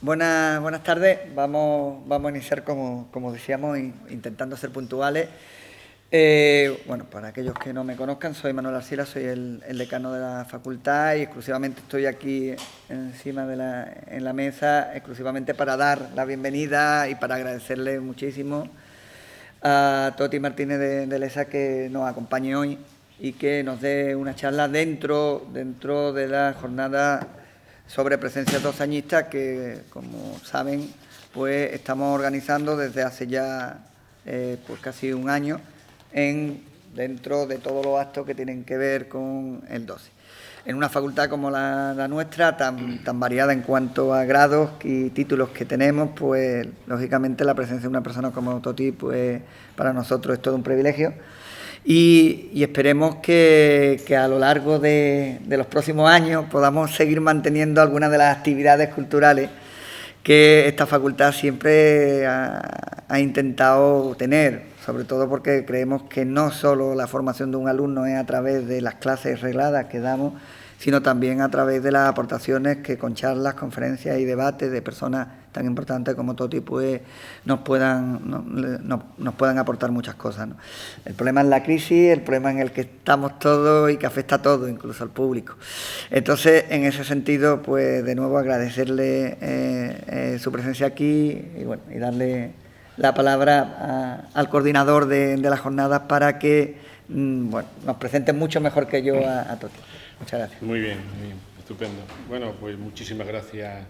Buenas tardes. Vamos a iniciar, como decíamos, intentando ser puntuales. Bueno, para aquellos que no me conozcan, soy Manuel Arcila, soy el decano de la facultad y exclusivamente estoy aquí encima en la mesa, exclusivamente para dar la bienvenida y para agradecerle muchísimo a Toti Martínez de Lesa que nos acompañe hoy y que nos dé una charla dentro de la jornada sobre presencias doceñistas que, como saben, pues estamos organizando desde hace ya pues casi un año dentro de todos los actos que tienen que ver con el DOCE. En una facultad como la nuestra, tan variada en cuanto a grados y títulos que tenemos, pues lógicamente la presencia de una persona como Toti, pues para nosotros es todo un privilegio. Y esperemos que a lo largo de los próximos años podamos seguir manteniendo algunas de las actividades culturales que esta facultad siempre ha intentado tener, sobre todo porque creemos que no solo la formación de un alumno es a través de las clases regladas que damos, sino también a través de las aportaciones que con charlas, conferencias y debates de personas tan importantes como Toti pues nos puedan aportar muchas cosas, ¿no? El problema es la crisis, el problema en el que estamos todos y que afecta a todos, incluso al público. Entonces, en ese sentido, pues de nuevo agradecerle su presencia aquí y darle la palabra al coordinador de las jornadas para que nos presente mucho mejor que yo a Toti. Muchas gracias. Muy bien, estupendo. Bueno, pues muchísimas gracias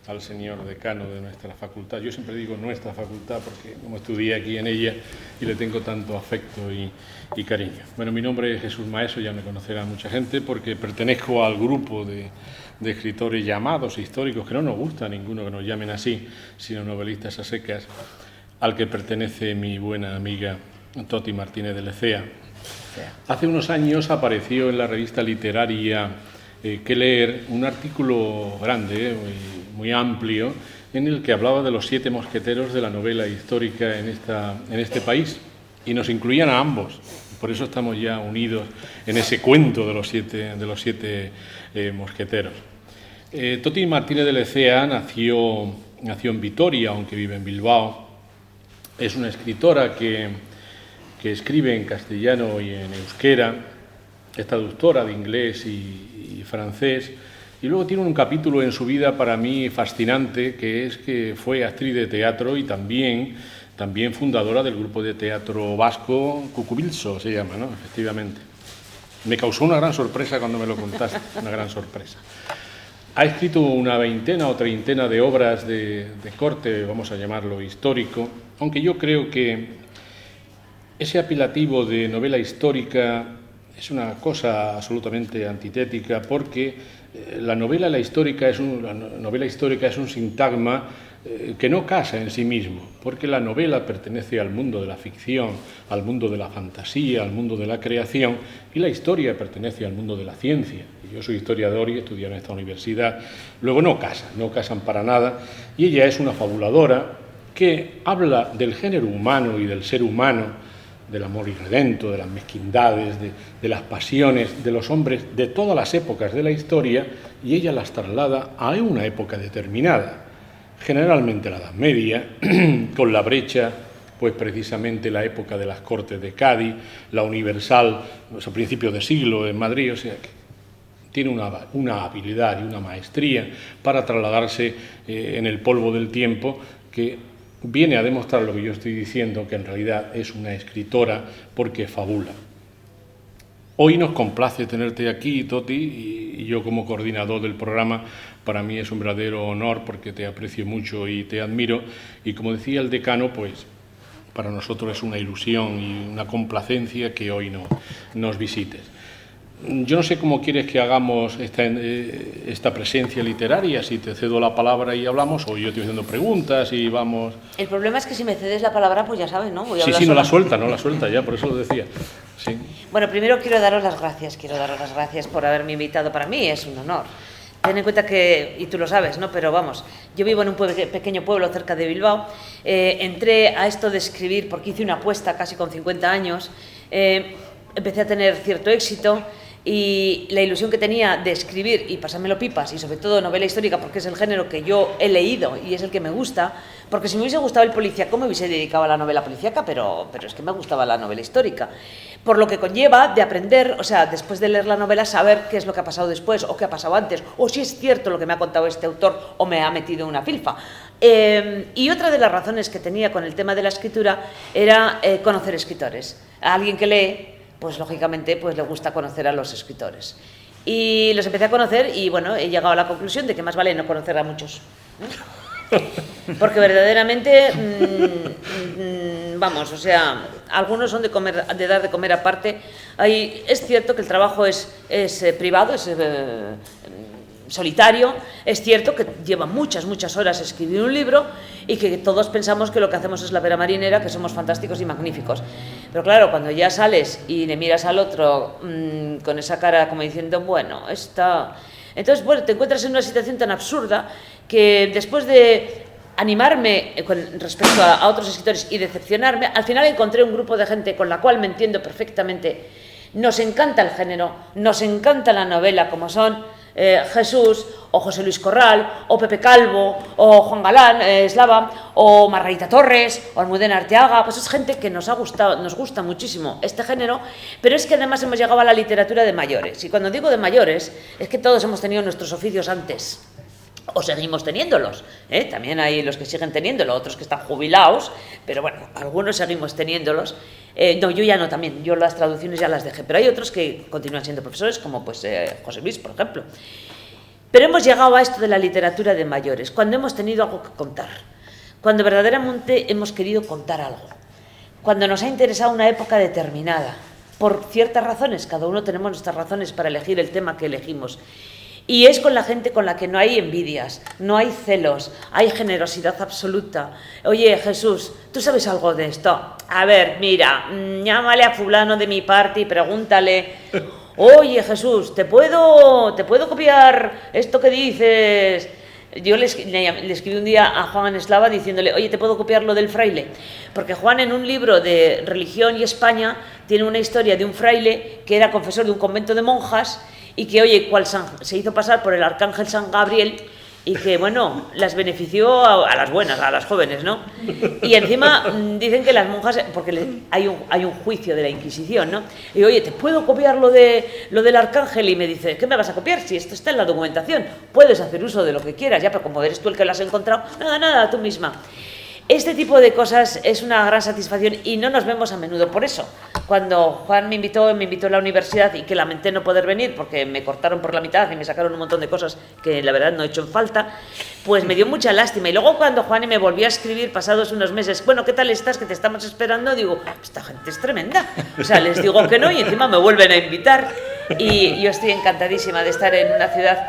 al señor decano de nuestra facultad. Yo siempre digo nuestra facultad porque como estudié aquí en ella y le tengo tanto afecto y cariño. Bueno, mi nombre es Jesús Maeso, ya me conocerá mucha gente porque pertenezco al grupo de escritores llamados históricos, que no nos gusta ninguno que nos llamen así, sino novelistas a secas, al que pertenece mi buena amiga Toti Martínez de Lecea. Hace unos años apareció en la revista literaria Que Leer un artículo grande, muy amplio, en el que hablaba de los 7 mosqueteros de la novela histórica en este país, y nos incluían a ambos. Por eso estamos ya unidos en ese cuento de los siete mosqueteros. Toti Martínez de Lecea nació en Vitoria, aunque vive en Bilbao. Es una escritora que escribe en castellano y en euskera, es traductora de inglés y francés, y luego tiene un capítulo en su vida para mí fascinante, que es que fue actriz de teatro y también fundadora del grupo de teatro vasco Cucubilso, se llama, ¿no? Efectivamente. Me causó una gran sorpresa cuando me lo contaste, una gran sorpresa. Ha escrito una 20 o 30 de obras de corte, vamos a llamarlo histórico, aunque yo creo que ese apelativo de novela histórica es una cosa absolutamente antitética porque la novela histórica es un sintagma que no casa en sí mismo, porque la novela pertenece al mundo de la ficción, al mundo de la fantasía, al mundo de la creación, y la historia pertenece al mundo de la ciencia. Yo soy historiador y estudié en esta universidad. Luego no casan para nada, y ella es una fabuladora que habla del género humano y del ser humano, del amor irredento, de las mezquindades, de las pasiones de los hombres de todas las épocas de la historia, y ella las traslada a una época determinada, generalmente la Edad Media, con la brecha, pues precisamente la época de las Cortes de Cádiz, la Universal, a principios de siglo en Madrid, o sea que tiene una habilidad y una maestría para trasladarse en el polvo del tiempo que viene a demostrar lo que yo estoy diciendo, que en realidad es una escritora porque fabula. Hoy nos complace tenerte aquí, Toti, y yo como coordinador del programa, para mí es un verdadero honor porque te aprecio mucho y te admiro, y como decía el decano, pues para nosotros es una ilusión y una complacencia que hoy nos visites. Yo no sé cómo quieres que hagamos esta presencia literaria, si te cedo la palabra y hablamos, o yo te estoy haciendo preguntas y vamos... El problema es que si me cedes la palabra, pues ya sabes, ¿no? Voy a hablar no sola. la suelta ya, por eso lo decía. Sí. Bueno, primero quiero daros las gracias por haberme invitado. Para mí es un honor. Ten en cuenta que, y tú lo sabes, ¿no? Pero vamos, yo vivo en un pequeño pueblo cerca de Bilbao. Entré a esto de escribir porque hice una apuesta casi con 50 años. Empecé a tener cierto éxito. y la ilusión que tenía de escribir y pasármelo pipas, y sobre todo novela histórica, porque es el género que yo he leído y es el que me gusta, porque si me hubiese gustado el policíaco me hubiese dedicado a la novela policíaca, pero es que me gustaba la novela histórica. Por lo que conlleva de aprender, o sea, después de leer la novela, saber qué es lo que ha pasado después o qué ha pasado antes, o si es cierto lo que me ha contado este autor o me ha metido una filfa. Y otra de las razones que tenía con el tema de la escritura era conocer escritores. A alguien que lee, pues lógicamente pues le gusta conocer a los escritores. Y los empecé a conocer y bueno, he llegado a la conclusión de que más vale no conocer a muchos, ¿no? Porque verdaderamente, vamos, o sea, algunos son de dar de comer aparte. Es cierto que el trabajo es privado, es solitario, es cierto que lleva muchas horas escribir un libro y que todos pensamos que lo que hacemos es la vera marinera, que somos fantásticos y magníficos. Pero claro, cuando ya sales y le miras al otro con esa cara como diciendo, bueno, está... Entonces, bueno, te encuentras en una situación tan absurda que después de animarme con respecto a otros escritores y decepcionarme, al final encontré un grupo de gente con la cual me entiendo perfectamente. Nos encanta el género, nos encanta la novela, como son Jesús, o José Luis Corral, o Pepe Calvo, o Juan Galán, Slava, o Margarita Torres, o Almudena Arteaga. Pues es gente que nos gusta muchísimo este género, pero es que además hemos llegado a la literatura de mayores. Y cuando digo de mayores, es que todos hemos tenido nuestros oficios antes. O seguimos teniéndolos, también hay los que siguen teniéndolo, otros que están jubilados, pero bueno, algunos seguimos teniéndolos. No, yo ya no, también, yo las traducciones ya las dejé, pero hay otros que continúan siendo profesores, como pues José Luis, por ejemplo. Pero hemos llegado a esto de la literatura de mayores, cuando hemos tenido algo que contar, cuando verdaderamente hemos querido contar algo, cuando nos ha interesado una época determinada, por ciertas razones, cada uno tenemos nuestras razones para elegir el tema que elegimos. Y es con la gente con la que no hay envidias, no hay celos, hay generosidad absoluta. Oye, Jesús, ¿tú sabes algo de esto? A ver, mira, llámale a fulano de mi parte y pregúntale. Oye, Jesús, ¿te puedo copiar esto que dices? Yo le escribí un día a Juan Eslava diciéndole, oye, ¿te puedo copiar lo del fraile? Porque Juan, en un libro de religión y España, tiene una historia de un fraile que era confesor de un convento de monjas y que, oye, se hizo pasar por el arcángel San Gabriel y que, bueno, las benefició a las buenas, a las jóvenes, ¿no? Y encima dicen que las monjas, porque hay un juicio de la Inquisición, ¿no? Y, oye, ¿te puedo copiar lo del arcángel? Y me dice, ¿qué me vas a copiar? Si esto está en la documentación, puedes hacer uso de lo que quieras, ya, pero como eres tú el que lo has encontrado, nada, tú misma. Este tipo de cosas es una gran satisfacción y no nos vemos a menudo. Por eso, cuando Juan me invitó a la universidad y que lamenté no poder venir porque me cortaron por la mitad y me sacaron un montón de cosas que la verdad no he hecho en falta, pues me dio mucha lástima. Y luego cuando Juan me volvió a escribir pasados unos meses, bueno, ¿qué tal estás? Que te estamos esperando. Digo, esta gente es tremenda. O sea, les digo que no y encima me vuelven a invitar. Y yo estoy encantadísima de estar en una ciudad...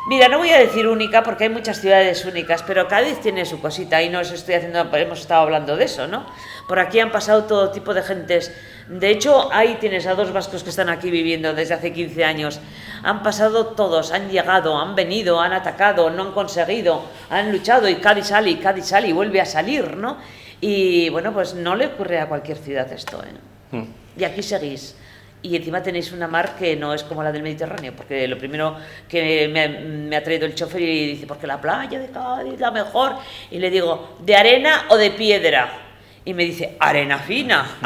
Mira, no voy a decir única porque hay muchas ciudades únicas, pero Cádiz tiene su cosita y hemos estado hablando de eso, ¿no? Por aquí han pasado todo tipo de gentes. De hecho, ahí tienes a dos vascos que están aquí viviendo desde hace 15 años. Han pasado todos, han llegado, han venido, han atacado, no han conseguido, han luchado y Cádiz sale y vuelve a salir, ¿no? Y bueno, pues no le ocurre a cualquier ciudad esto, ¿eh? Y aquí seguís. Y encima tenéis una mar que no es como la del Mediterráneo, porque lo primero que me ha traído el chofer y dice, porque la playa de Cádiz es la mejor. Y le digo, ¿de arena o de piedra? Y me dice, arena fina.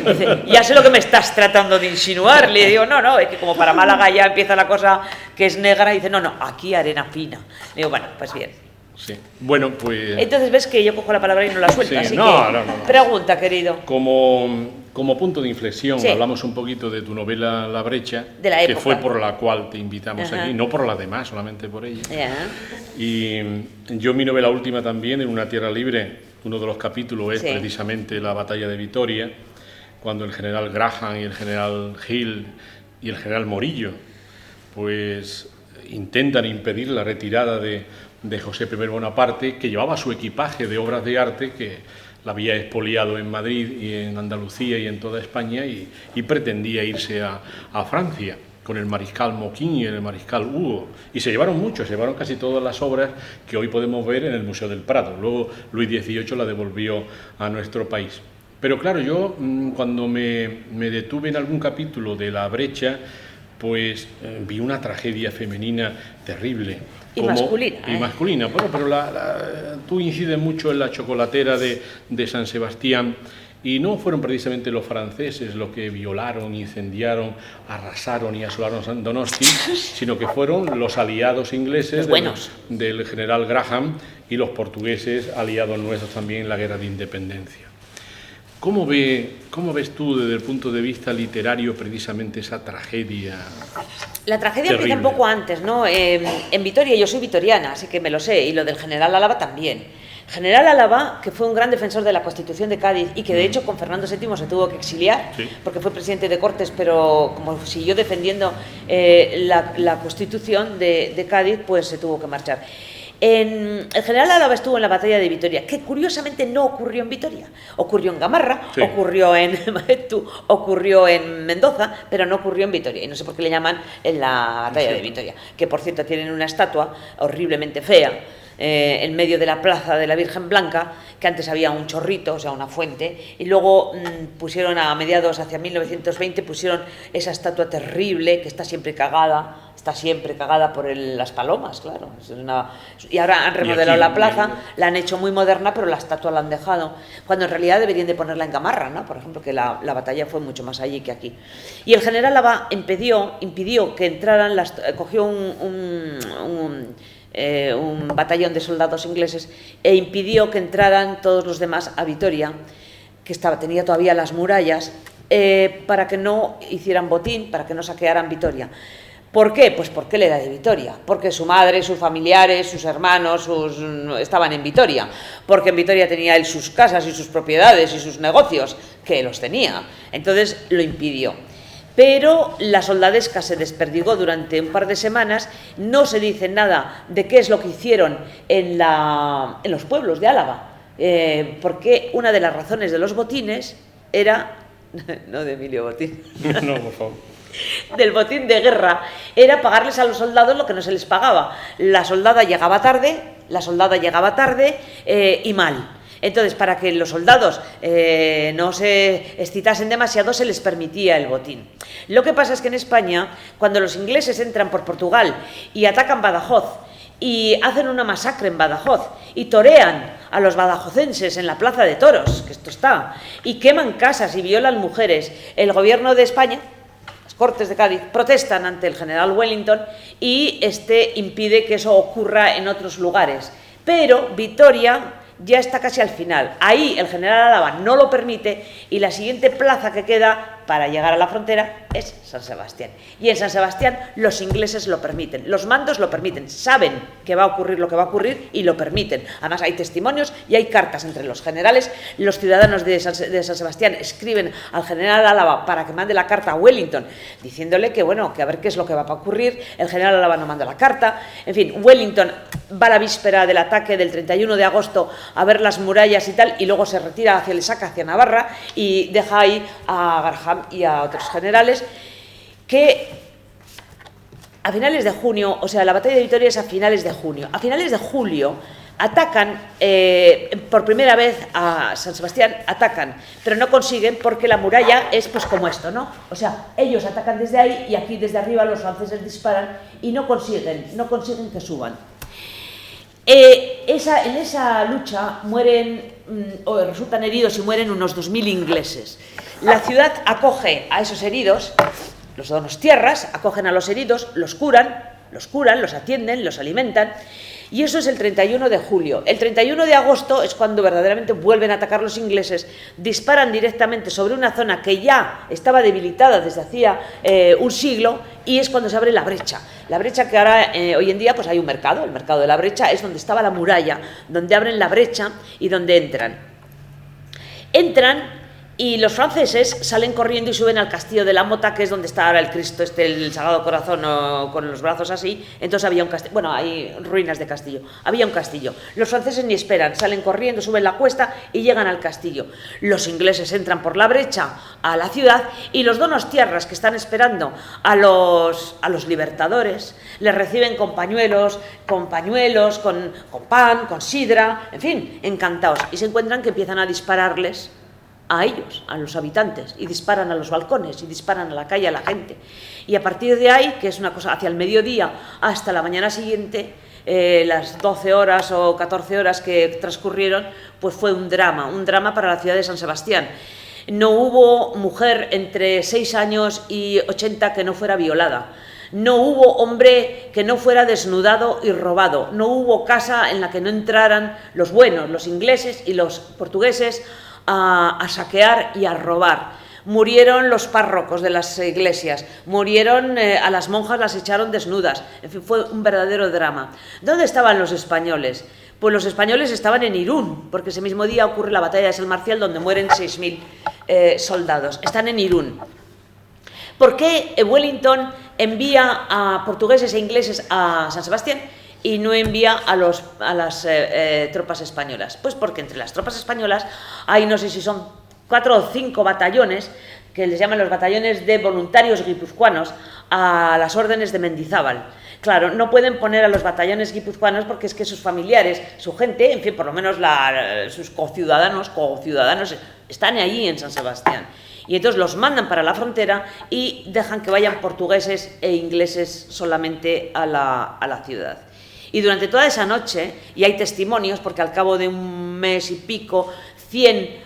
Dice, ya sé lo que me estás tratando de insinuar. Le digo, no, es que como para Málaga ya empieza la cosa que es negra. Y dice, no, aquí arena fina. Le digo, bueno, pues bien. Sí, bueno, pues... Entonces ves que yo cojo la palabra y no la suelto, sí, así no. Pregunta, querido. Como punto de inflexión, sí. Hablamos un poquito de tu novela La brecha, de la época. Que fue por la cual te invitamos aquí, no por las demás, solamente por ella. Y yo mi novela última también, En una tierra libre, uno de los capítulos es precisamente la batalla de Vitoria, cuando el general Graham y el general Hill y el general Morillo pues intentan impedir la retirada de José I Bonaparte, que llevaba su equipaje de obras de arte que la había expoliado en Madrid y en Andalucía y en toda España y pretendía irse a Francia con el mariscal Moquin y el mariscal Hugo. Y se llevaron casi todas las obras que hoy podemos ver en el Museo del Prado. Luego Luis XVIII la devolvió a nuestro país. Pero claro, yo cuando me detuve en algún capítulo de La Brecha, pues vi una tragedia femenina terrible. Y masculina. Y masculina. Bueno, pero tú incides mucho en la chocolatera de San Sebastián, y no fueron precisamente los franceses los que violaron, incendiaron, arrasaron y asolaron Donosti, sino que fueron los aliados ingleses del general Graham y los portugueses, aliados nuestros también en la guerra de independencia. ¿Cómo ves tú desde el punto de vista literario precisamente esa tragedia? La tragedia terrible? Empieza un poco antes, ¿no? En Vitoria, yo soy vitoriana, así que me lo sé, y lo del general Álava también. General Álava, que fue un gran defensor de la Constitución de Cádiz y que de hecho con Fernando VII se tuvo que exiliar, porque fue presidente de Cortes, pero como siguió defendiendo la Constitución de Cádiz, pues se tuvo que marchar. El general Álava estuvo en la batalla de Vitoria, que curiosamente no ocurrió en Vitoria, ocurrió en Gamarra, ocurrió en Maeztu, ocurrió en Mendoza, pero no ocurrió en Vitoria, y no sé por qué le llaman en la batalla de Vitoria, que por cierto tienen una estatua horriblemente fea en medio de la plaza de la Virgen Blanca, que antes había un chorrito, o sea, una fuente, y luego pusieron a mediados, hacia 1920, pusieron esa estatua terrible que está siempre cagada por las palomas, claro. Y ahora han remodelado la plaza, la han hecho muy moderna, pero la estatua la han dejado, cuando en realidad deberían de ponerla en Gamarra, ¿no? Por ejemplo, que la batalla fue mucho más allí que aquí. Y el general Álava impidió que entraran, cogió un batallón de soldados ingleses e impidió que entraran todos los demás a Vitoria, que tenía todavía las murallas, para que no hicieran botín, para que no saquearan Vitoria. ¿Por qué? Pues porque él era de Vitoria, porque su madre, sus familiares, sus hermanos estaban en Vitoria, porque en Vitoria tenía él sus casas y sus propiedades y sus negocios, que los tenía. Entonces lo impidió. Pero la soldadesca se desperdigó durante un par de semanas, no se dice nada de qué es lo que hicieron en los pueblos de Álava, porque una de las razones de los botines era, no de Emilio Botín, no, por favor, del botín de guerra, era pagarles a los soldados lo que no se les pagaba. La soldada llegaba tarde y mal. Entonces, para que los soldados no se excitasen demasiado, se les permitía el botín. Lo que pasa es que en España, cuando los ingleses entran por Portugal y atacan Badajoz y hacen una masacre en Badajoz y torean a los badajozenses en la plaza de toros, que esto está, y queman casas y violan mujeres, el gobierno de España, las Cortes de Cádiz, protestan ante el general Wellington y impide que eso ocurra en otros lugares. Pero Vitoria ya está casi al final. Ahí el general Álava no lo permite y la siguiente plaza que queda para llegar a la frontera es San Sebastián. Y en San Sebastián los ingleses lo permiten, los mandos lo permiten, saben que va a ocurrir lo que va a ocurrir y lo permiten. Además hay testimonios y hay cartas entre los generales. Los ciudadanos de San Sebastián escriben al general Álava para que mande la carta a Wellington diciéndole que bueno, que a ver qué es lo que va a ocurrir. El general Álava no manda la carta. En fin, Wellington va a la víspera del ataque del 31 de agosto a ver las murallas y tal, y luego se retira hacia Lesaca, hacia Navarra, y deja ahí a Garham y a otros generales que a finales de junio, o sea, la batalla de Vitoria es a finales de junio, a finales de julio atacan por primera vez a San Sebastián, pero no consiguen porque la muralla es pues como esto, ¿no? O sea, ellos atacan desde ahí y aquí desde arriba los franceses disparan y no consiguen que suban. En esa lucha mueren o resultan heridos y mueren unos 2.000 ingleses. La ciudad acoge a esos heridos, los donostiarras acogen a los heridos, los curan, los atienden, los alimentan, y eso es el 31 de julio. El 31 de agosto es cuando verdaderamente vuelven a atacar los ingleses, disparan directamente sobre una zona que ya estaba debilitada desde hacía un siglo, y es cuando se abre la brecha. La brecha que ahora, hoy en día, pues hay un mercado, el mercado de la brecha es donde estaba la muralla, donde abren la brecha y donde entran. Y los franceses salen corriendo y suben al castillo de la Mota, que es donde está ahora el Cristo, el Sagrado Corazón, con los brazos así. Entonces había un castillo, bueno, hay ruinas de castillo, había un castillo. Los franceses ni esperan, salen corriendo, suben la cuesta y llegan al castillo. Los ingleses entran por la brecha a la ciudad y los donostiarras, que están esperando a los libertadores, les reciben con pañuelos, con pan, con sidra, en fin, encantados. Y se encuentran que empiezan a dispararles a ellos, a los habitantes, y disparan a los balcones, y disparan a la calle a la gente. Y a partir de ahí, que es una cosa hacia el mediodía hasta la mañana siguiente, las 12 horas o 14 horas que transcurrieron, pues fue un drama para la ciudad de San Sebastián. No hubo mujer entre 6 años y 80 que no fuera violada. No hubo hombre que no fuera desnudado y robado. No hubo casa en la que no entraran los buenos, los ingleses y los portugueses, a saquear y a robar. Murieron los párrocos de las iglesias, murieron, a las monjas las echaron desnudas. En fin, fue un verdadero drama. ¿Dónde estaban los españoles? Pues los españoles estaban en Irún, porque ese mismo día ocurre la batalla de San Marcial, donde mueren 6.000 soldados. Están en Irún. ¿Por qué Wellington envía a portugueses e ingleses a San Sebastián y no envía a las tropas españolas? Pues porque entre las tropas españolas hay, no sé si son 4 o 5 batallones, que les llaman los batallones de voluntarios guipuzcoanos, a las órdenes de Mendizábal. Claro, no pueden poner a los batallones guipuzcoanos porque es que sus familiares, su gente, en fin, por lo menos sus cociudadanos están allí en San Sebastián. Y entonces los mandan para la frontera y dejan que vayan portugueses e ingleses solamente a la ciudad. Y durante toda esa noche, y hay testimonios, porque al cabo de un mes y pico, 100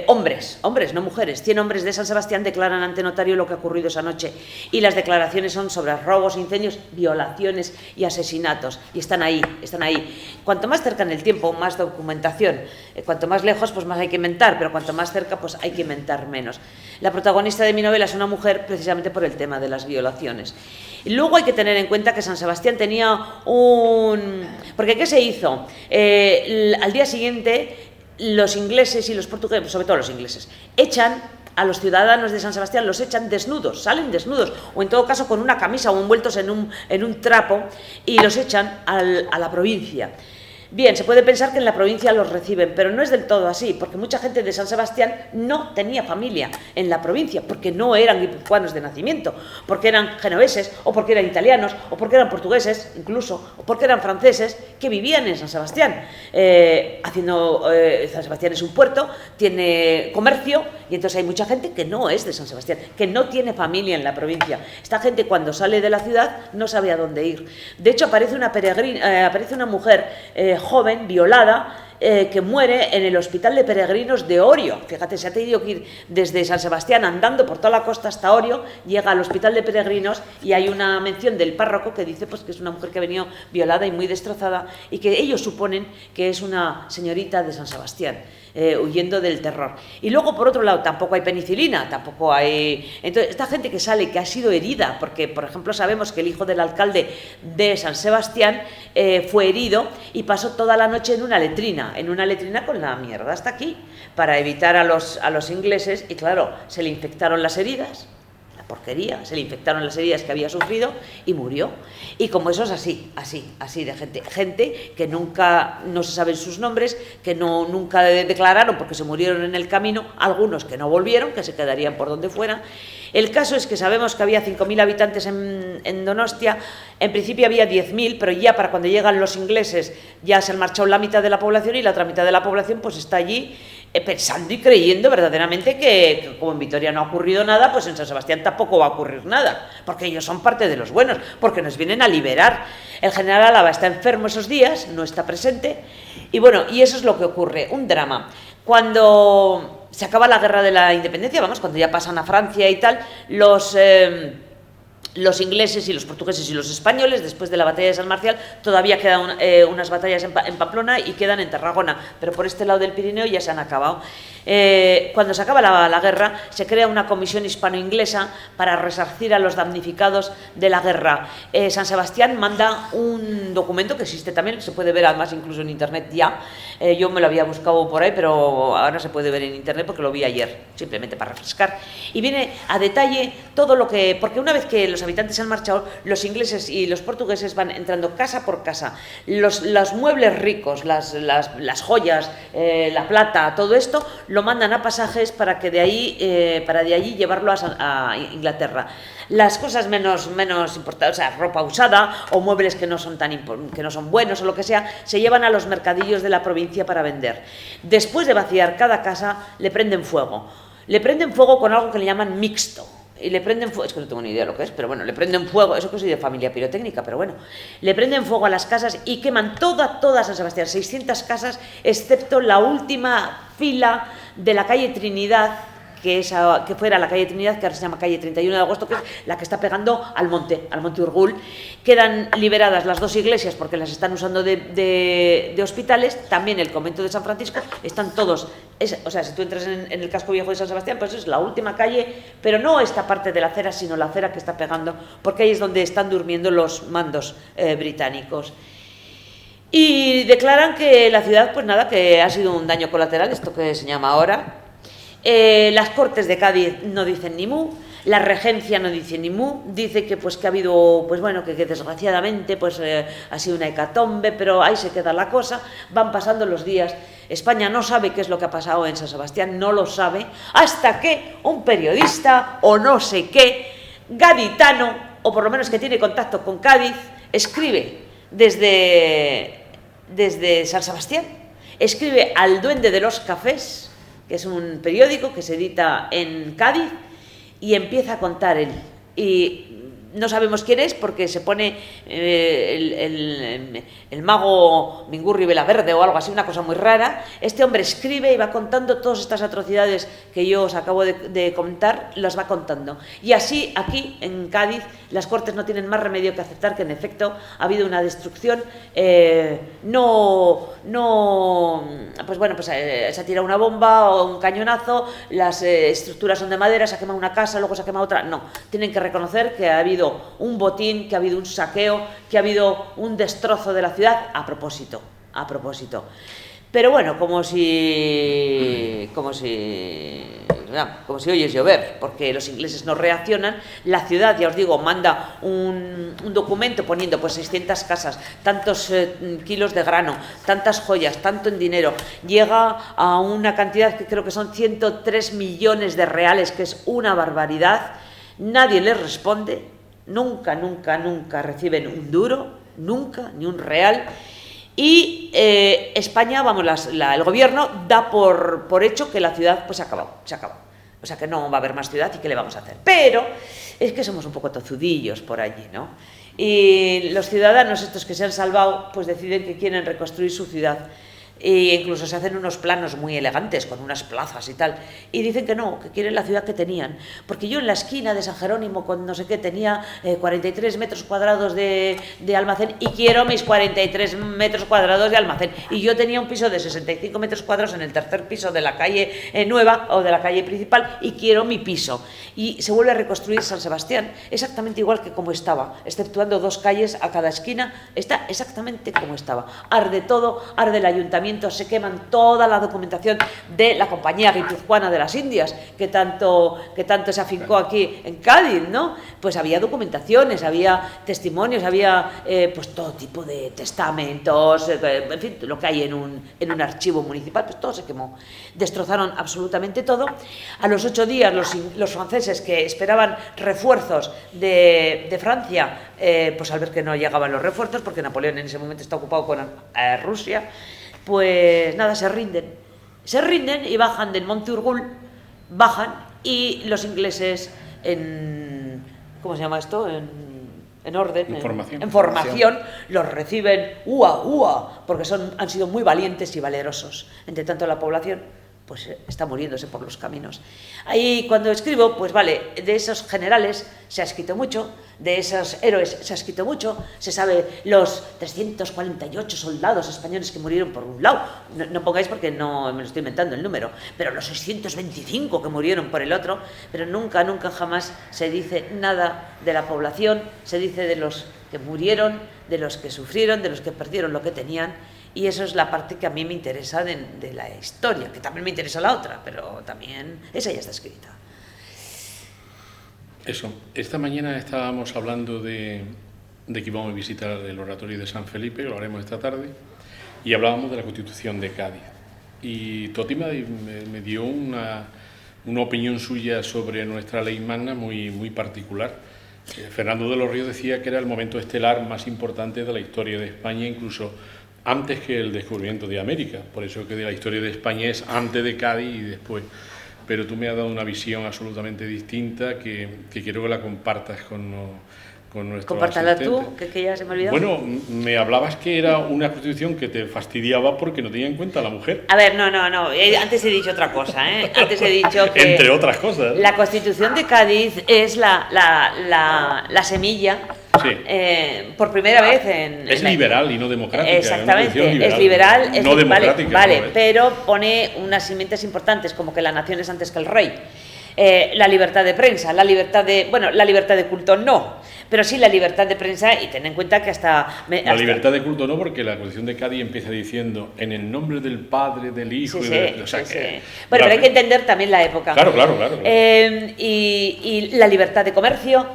hombres, no mujeres, 100 hombres de San Sebastián declaran ante notario lo que ha ocurrido esa noche. Y las declaraciones son sobre robos, incendios, violaciones y asesinatos. Y están ahí. Cuanto más cerca en el tiempo, más documentación. Cuanto más lejos, pues más hay que inventar, pero cuanto más cerca, pues hay que inventar menos. La protagonista de mi novela es una mujer precisamente por el tema de las violaciones. Y luego hay que tener en cuenta que San Sebastián tenía Porque ¿qué se hizo? Al día siguiente, los ingleses y los portugueses, sobre todo los ingleses, echan a los ciudadanos de San Sebastián, los echan desnudos, salen desnudos, o en todo caso con una camisa o envueltos en un trapo, y los echan a la provincia. Bien, se puede pensar que en la provincia los reciben, pero no es del todo así, porque mucha gente de San Sebastián no tenía familia en la provincia, porque no eran guipuzcoanos de nacimiento, porque eran genoveses, o porque eran italianos, o porque eran portugueses, incluso, o porque eran franceses, que vivían en San Sebastián. San Sebastián es un puerto, tiene comercio, y entonces hay mucha gente que no es de San Sebastián, que no tiene familia en la provincia. Esta gente, cuando sale de la ciudad, no sabe a dónde ir. De hecho, aparece una mujer joven, violada, que muere en el hospital de peregrinos de Orio. Fíjate, se ha tenido que ir desde San Sebastián andando por toda la costa hasta Orio, llega al hospital de peregrinos y hay una mención del párroco que dice pues que es una mujer que ha venido violada y muy destrozada y que ellos suponen que es una señorita de San Sebastián. Huyendo del terror. Y luego, por otro lado, tampoco hay penicilina, tampoco hay... Entonces, esta gente que sale, que ha sido herida, porque, por ejemplo, sabemos que el hijo del alcalde de San Sebastián fue herido y pasó toda la noche en una letrina con la mierda hasta aquí, para evitar a los ingleses, y claro, se le infectaron las heridas, porquería, se le infectaron las heridas que había sufrido y murió. Y como eso es así de gente que nunca, no se saben sus nombres, que nunca declararon porque se murieron en el camino, algunos que no volvieron, que se quedarían por donde fuera. El caso es que sabemos que había 5.000 habitantes en Donostia, en principio había 10.000, pero ya para cuando llegan los ingleses ya se han marchado la mitad de la población y la otra mitad de la población pues está allí pensando y creyendo verdaderamente que como en Vitoria no ha ocurrido nada, pues en San Sebastián tampoco va a ocurrir nada, porque ellos son parte de los buenos, porque nos vienen a liberar. El general Álava está enfermo esos días, no está presente, y bueno, y eso es lo que ocurre, un drama. Cuando se acaba la guerra de la independencia, cuando ya pasan a Francia y tal, los ingleses y los portugueses y los españoles, después de la batalla de San Marcial, todavía quedan unas batallas en Pamplona y quedan en Tarragona, pero por este lado del Pirineo ya se han acabado. Cuando se acaba la guerra, se crea una comisión hispano-inglesa para resarcir a los damnificados de la guerra. San Sebastián manda un documento que existe también, se puede ver además incluso en internet ya. Yo me lo había buscado por ahí, pero ahora se puede ver en internet porque lo vi ayer, simplemente para refrescar. Y viene a detalle todo lo que... Porque una vez que los habitantes se han marchado, los ingleses y los portugueses van entrando casa por casa. Los muebles ricos, las joyas, la plata, todo esto, lo mandan a pasajes para que de allí llevarlo a Inglaterra. Las cosas menos importantes, o sea, ropa usada o muebles que no son buenos o lo que sea, se llevan a los mercadillos de la provincia para vender. Después de vaciar cada casa, le prenden fuego. Le prenden fuego con algo que le llaman mixto. Y le prenden fuego, es que no tengo ni idea lo que es, pero bueno, le prenden fuego, eso que soy de familia pirotécnica, pero bueno, le prenden fuego a las casas y queman toda San Sebastián, 600 casas, excepto la última fila de la calle Trinidad, que fuera la calle Trinidad, que ahora se llama calle 31 de agosto, que es la que está pegando al monte Urgul. Quedan liberadas las dos iglesias porque las están usando de hospitales, también el convento de San Francisco, están todos, o sea, si tú entras en el casco viejo de San Sebastián, pues es la última calle, pero no esta parte de la acera, sino la acera que está pegando, porque ahí es donde están durmiendo los mandos británicos. Y declaran que la ciudad, pues nada, que ha sido un daño colateral, esto que se llama ahora. Las Cortes de Cádiz no dicen ni mu, la Regencia no dice ni mu, dice que ha habido, pues bueno, que desgraciadamente ha sido una hecatombe, pero ahí se queda la cosa, van pasando los días, España no sabe qué es lo que ha pasado en San Sebastián, no lo sabe, hasta que un periodista o no sé qué, gaditano, o por lo menos que tiene contacto con Cádiz, escribe desde San Sebastián, escribe al Duende de los Cafés, que es un periódico que se edita en Cádiz, y empieza a contar él. Y no sabemos quién es porque se pone el mago Mingurri Velaverde o algo así, una cosa muy rara. Este hombre escribe y va contando todas estas atrocidades que yo os acabo de contar, las va contando. Y así, aquí, en Cádiz, las Cortes no tienen más remedio que aceptar que, en efecto, ha habido una destrucción. Se ha tirado una bomba o un cañonazo, las estructuras son de madera, se ha quemado una casa, luego se ha quemado otra. No, tienen que reconocer que ha habido un botín, que ha habido un saqueo, que ha habido un destrozo de la ciudad a propósito. Pero bueno, como si oyes llover, porque los ingleses no reaccionan. La ciudad, ya os digo, manda un documento poniendo 600 casas, tantos kilos de grano, tantas joyas, tanto en dinero. Llega a una cantidad que creo que son 103 millones de reales, que es una barbaridad. Nadie les responde. Nunca reciben un duro, nunca, ni un real. Y España, el gobierno da por hecho que la ciudad se ha acabado. O sea, que no va a haber más ciudad y ¿qué le vamos a hacer? Pero es que somos un poco tozudillos por allí, ¿no? Y los ciudadanos estos que se han salvado, pues deciden que quieren reconstruir su ciudad. E incluso se hacen unos planos muy elegantes con unas plazas y tal, y dicen que no, que quieren la ciudad que tenían, porque yo en la esquina de San Jerónimo con no sé qué tenía 43 metros cuadrados de almacén y quiero mis 43 metros cuadrados de almacén, y yo tenía un piso de 65 metros cuadrados en el tercer piso de la calle nueva o de la calle principal y quiero mi piso. Y se vuelve a reconstruir San Sebastián exactamente igual que como estaba, exceptuando 2 calles a cada esquina, está exactamente como estaba. Arde todo, arde el ayuntamiento, se queman toda la documentación de la Compañía Guipuzcoana de las Indias, que tanto se afincó aquí en Cádiz, ¿no? Pues había documentaciones, había testimonios, había pues todo tipo de testamentos, en fin, lo que hay en un archivo municipal, pues todo se quemó. Destrozaron absolutamente todo. A los 8 días los franceses, que esperaban refuerzos de Francia, pues al ver que no llegaban los refuerzos, porque Napoleón en ese momento está ocupado con Rusia, pues nada, se rinden y bajan del Monte Urgul, y los ingleses ¿cómo se llama esto? En orden, en formación, los reciben porque han sido muy valientes y valerosos. Entre tanto, la población pues está muriéndose por los caminos. Ahí, cuando escribo, pues vale, de esos generales se ha escrito mucho, de esos héroes se ha escrito mucho, se sabe los 348 soldados españoles que murieron por un lado, no pongáis porque no me lo estoy inventando el número, pero los 625 que murieron por el otro, pero nunca jamás se dice nada de la población, se dice de los que murieron, de los que sufrieron, de los que perdieron lo que tenían. Y eso es la parte que a mí me interesa de la historia, que también me interesa la otra, pero también esa ya está escrita. Eso, esta mañana estábamos hablando de que íbamos a visitar el oratorio de San Felipe, que lo haremos esta tarde, y hablábamos de la Constitución de Cádiz. Y Toti me dio una opinión suya sobre nuestra ley magna muy particular. Fernando de los Ríos decía que era el momento estelar más importante de la historia de España, incluso antes que el descubrimiento de América. Por eso que de la historia de España es antes de Cádiz y después. Pero tú me has dado una visión absolutamente distinta que quiero que la compartas con nuestros Compártala asistentes. tú, que ya se me olvidó. Bueno, me hablabas que era una constitución que te fastidiaba porque no tenía en cuenta a la mujer. A ver, no. Antes he dicho otra cosa, ¿eh? Antes he dicho que... Entre otras cosas. La Constitución de Cádiz es la semilla, Sí. por primera vez en... Es liberal y no democrática. Exactamente, es liberal, no democrática. Vale, ¿no? pero pone unas simientes importantes, como que la nación es antes que el rey. La libertad de prensa, la libertad de culto no, pero sí la libertad de prensa, y ten en cuenta que La libertad de culto no, porque la Constitución de Cádiz empieza diciendo en el nombre del Padre, del Hijo Sí, y del... sí, O sea, sí, que sí. Bueno, pero hay que entender también la época. Claro. Y la libertad de comercio,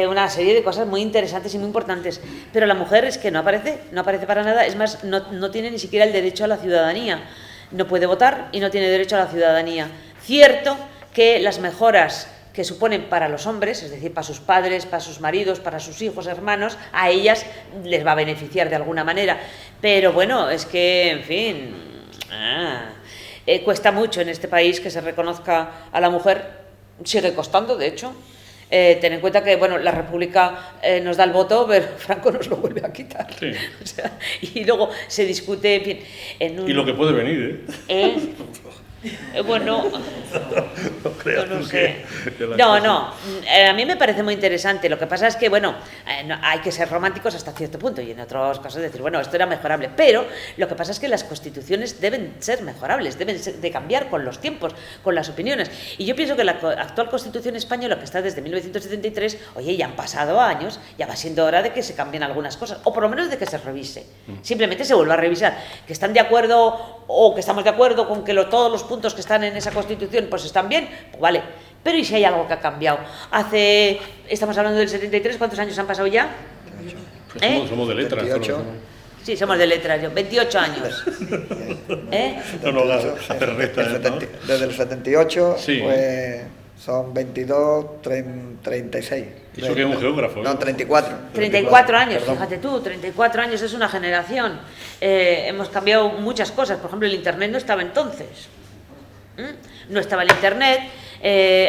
una serie de cosas muy interesantes y muy importantes. Pero la mujer es que no aparece para nada, es más, no tiene ni siquiera el derecho a la ciudadanía. No puede votar y no tiene derecho a la ciudadanía. Cierto que las mejoras que suponen para los hombres, es decir, para sus padres, para sus maridos, para sus hijos, hermanos, a ellas les va a beneficiar de alguna manera. Pero bueno, es que, en fin, cuesta mucho en este país que se reconozca a la mujer, sigue costando, de hecho. Ten en cuenta que la República nos da el voto, pero Franco nos lo vuelve a quitar. Sí. O sea, y luego se discute, en fin, Y lo que puede venir, bueno, no sé. A mí me parece muy interesante. Lo que pasa es que, hay que ser románticos hasta cierto punto y en otros casos decir, esto era mejorable. Pero lo que pasa es que las constituciones deben ser mejorables, deben de cambiar con los tiempos, con las opiniones. Y yo pienso que la actual Constitución española, que está desde 1973, ya han pasado años, ya va siendo hora de que se cambien algunas cosas, o por lo menos de que se revise. Simplemente se vuelva a revisar. Que están de acuerdo o que estamos de acuerdo con que todos los puntos que están en esa Constitución pues están bien, pues vale. Pero ¿y si hay algo que ha cambiado? Estamos hablando del 73, ¿cuántos años han pasado ya? Pues somos de letras. 28. Sí, somos de letras, 28 años. No hacer resta, ¿no? Desde el 78, Sí. pues son 22, 36. Eso que es un geógrafo. No, 34. 34 años, Perdón. fíjate tú, 34 años es una generación. Hemos cambiado muchas cosas. Por ejemplo, el Internet no estaba entonces. No estaba el Internet.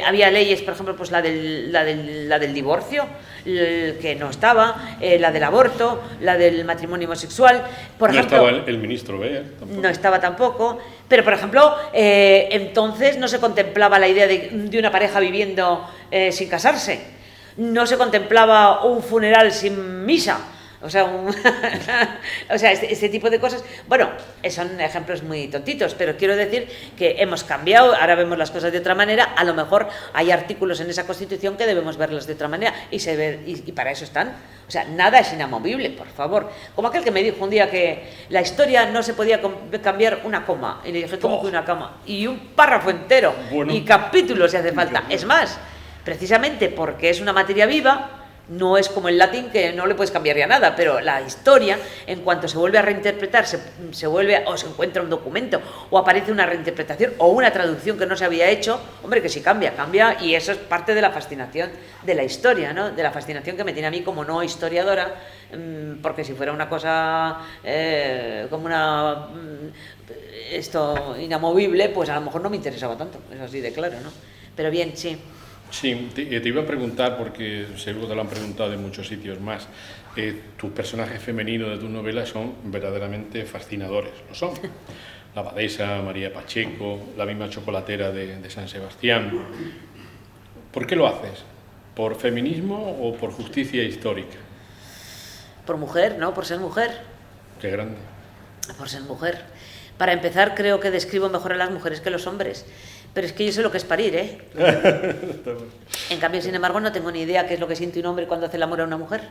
Había leyes, por ejemplo, pues la del divorcio, que no estaba, la del aborto, la del matrimonio homosexual. Por ejemplo, estaba el ministro Wert tampoco. No estaba tampoco. Pero, por ejemplo, entonces no se contemplaba la idea de una pareja viviendo sin casarse. No se contemplaba un funeral sin misa. O sea, este tipo de cosas, son ejemplos muy tontitos, pero quiero decir que hemos cambiado, ahora vemos las cosas de otra manera, a lo mejor hay artículos en esa Constitución que debemos verlos de otra manera y para eso están. O sea, nada es inamovible, por favor. Como aquel que me dijo un día que la historia no se podía cambiar una coma, y le dije, ¿cómo que una coma? Y un párrafo entero, y capítulos si hace falta. Es más, precisamente porque es una materia viva, no es como el latín, que no le puedes cambiar ya nada, pero la historia, en cuanto se vuelve a reinterpretar, se vuelve, o se encuentra un documento, o aparece una reinterpretación, o una traducción que no se había hecho, hombre, que sí cambia, y eso es parte de la fascinación de la historia, ¿no? De la fascinación que me tiene a mí como no historiadora, porque si fuera una cosa como esto inamovible, pues a lo mejor no me interesaba tanto, es así de claro, ¿no? Pero bien, sí. Sí, te iba a preguntar, porque seguro te lo han preguntado en muchos sitios más, tus personajes femeninos de tus novelas son verdaderamente fascinadores, ¿lo son? La abadesa, María Pacheco, la misma chocolatera de San Sebastián. ¿Por qué lo haces? ¿Por feminismo o por justicia histórica? Por mujer, ¿no? Por ser mujer. Qué grande. Por ser mujer. Para empezar, creo que describo mejor a las mujeres que los hombres. Pero es que yo sé lo que es parir, ¿eh? En cambio, sin embargo, no tengo ni idea qué es lo que siente un hombre cuando hace el amor a una mujer.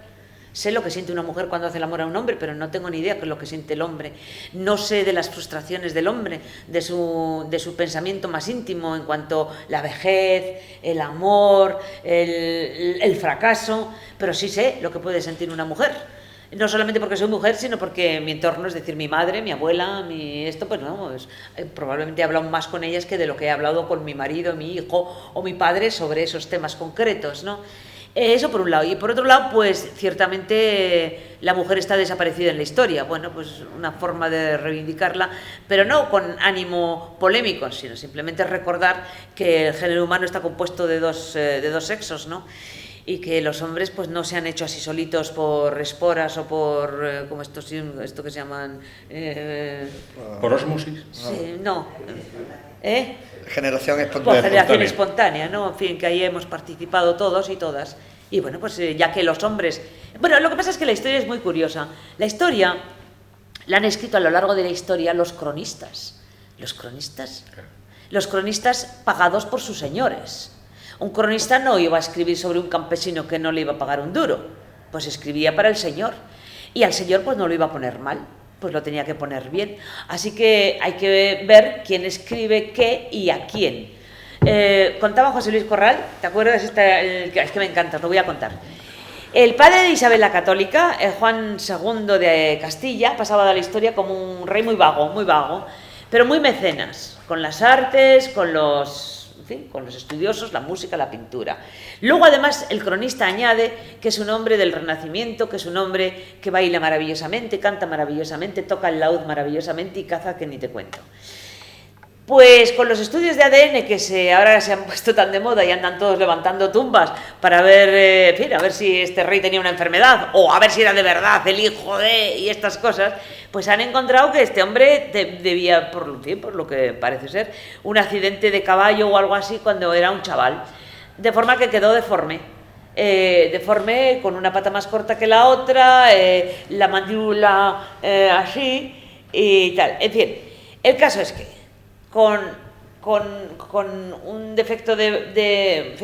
Sé lo que siente una mujer cuando hace el amor a un hombre, pero no tengo ni idea de lo que siente el hombre. No sé de las frustraciones del hombre, de su pensamiento más íntimo en cuanto a la vejez, el amor, el fracaso, pero sí sé lo que puede sentir una mujer. No solamente porque soy mujer, sino porque mi entorno, es decir, mi madre, mi abuela, pues no, probablemente he hablado más con ellas que de lo que he hablado con mi marido, mi hijo o mi padre sobre esos temas concretos, ¿no? Eso por un lado. Y por otro lado, pues ciertamente la mujer está desaparecida en la historia. Bueno, pues una forma de reivindicarla, pero no con ánimo polémico, sino simplemente recordar que el género humano está compuesto de dos sexos, ¿no? Y que los hombres pues no se han hecho así solitos por esporas o por como esto que se llaman por ósmosis. Sí, no. Generación Por espontánea. generación espontánea, ¿no? En fin, que ahí hemos participado todos y todas. Y bueno, pues ya que los hombres... Bueno, lo que pasa es que la historia es muy curiosa. La historia la han escrito a lo largo de la historia los cronistas. Los cronistas pagados por sus señores. Un cronista no iba a escribir sobre un campesino que no le iba a pagar un duro, pues escribía para el señor. Y al señor pues no lo iba a poner mal, pues lo tenía que poner bien. Así que hay que ver quién escribe qué y a quién. Contaba José Luis Corral, ¿te acuerdas? Es que me encanta, os lo voy a contar. El padre de Isabel la Católica, Juan II de Castilla, pasaba de la historia como un rey muy vago, pero muy mecenas, con las artes, con los estudiosos, la música, la pintura. Luego, además, el cronista añade que es un hombre del Renacimiento, que es un hombre que baila maravillosamente, canta maravillosamente, toca el laúd maravillosamente y caza que ni te cuento. Pues con los estudios de ADN que ahora se han puesto tan de moda y andan todos levantando tumbas para ver, a ver si este rey tenía una enfermedad o a ver si era de verdad el hijo de y estas cosas, pues han encontrado que este hombre debía, por lo que parece ser, un accidente de caballo o algo así cuando era un chaval, de forma que quedó deforme. Con una pata más corta que la otra, la mandíbula así y tal. En fin, el caso es que con un defecto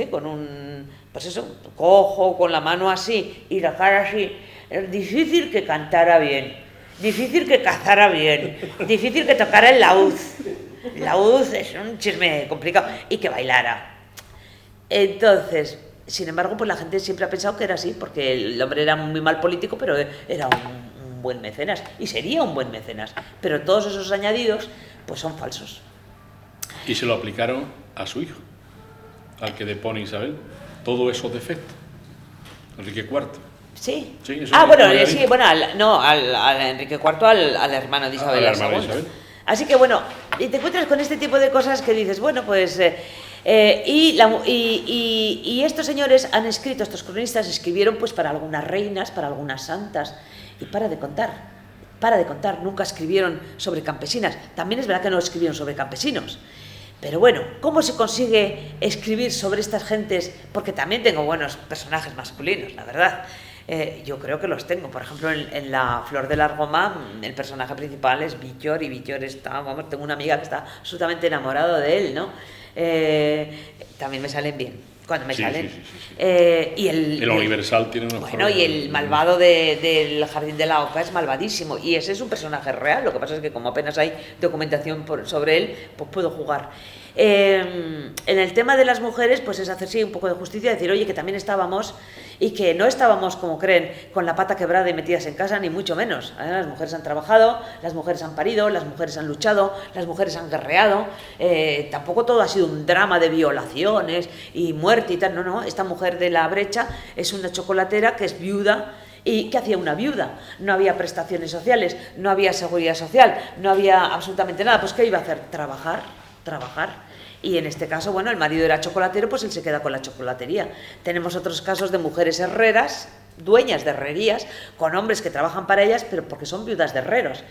con un, pues eso, cojo, con la mano así y la cara así, es difícil que cantara bien, difícil que cazara bien, difícil que tocara el laúd. El laúd es un chisme complicado y que bailara. Entonces, sin embargo, pues la gente siempre ha pensado que era así, porque el hombre era muy mal político, pero era un buen mecenas, y sería un buen mecenas, pero todos esos añadidos pues son falsos. Y se lo aplicaron a su hijo, al que depone Isabel, todos esos defectos, Enrique IV. Sí. Sí, al Enrique IV, al hermano de Isabel II. Así que bueno, y te encuentras con este tipo de cosas que dices, bueno, pues... y estos señores han escrito, estos cronistas escribieron pues para algunas reinas, para algunas santas, y para de contar, nunca escribieron sobre campesinas. También es verdad que no escribieron sobre campesinos. Pero bueno, ¿cómo se consigue escribir sobre estas gentes? Porque también tengo buenos personajes masculinos, la verdad. Yo creo que los tengo. Por ejemplo, en La Flor de la Argoma, el personaje principal es Villor, y Villor está, tengo una amiga que está absolutamente enamorada de él, ¿no? También me salen bien, cuando me salen. Y el Universal tiene unos y el malvado del Jardín de la Oca es malvadísimo, y ese es un personaje real. Lo que pasa es que como apenas hay documentación sobre él, pues puedo jugar. En el tema de las mujeres, pues es hacer un poco de justicia, decir, oye, que también estábamos, y que no estábamos, como creen, con la pata quebrada y metidas en casa, ni mucho menos. Las mujeres han trabajado, las mujeres han parido, las mujeres han luchado, las mujeres han guerreado. Tampoco todo ha sido un drama de violaciones y muerte y tal. No, esta mujer de La Brecha es una chocolatera que es viuda. ¿Y qué hacía una viuda? No había prestaciones sociales, no había seguridad social, no había absolutamente nada. Pues ¿qué iba a hacer? Trabajar. Y en este caso, bueno, el marido era chocolatero, pues él se queda con la chocolatería. Tenemos otros casos de mujeres herreras, dueñas de herrerías, con hombres que trabajan para ellas, pero porque son viudas de herreros.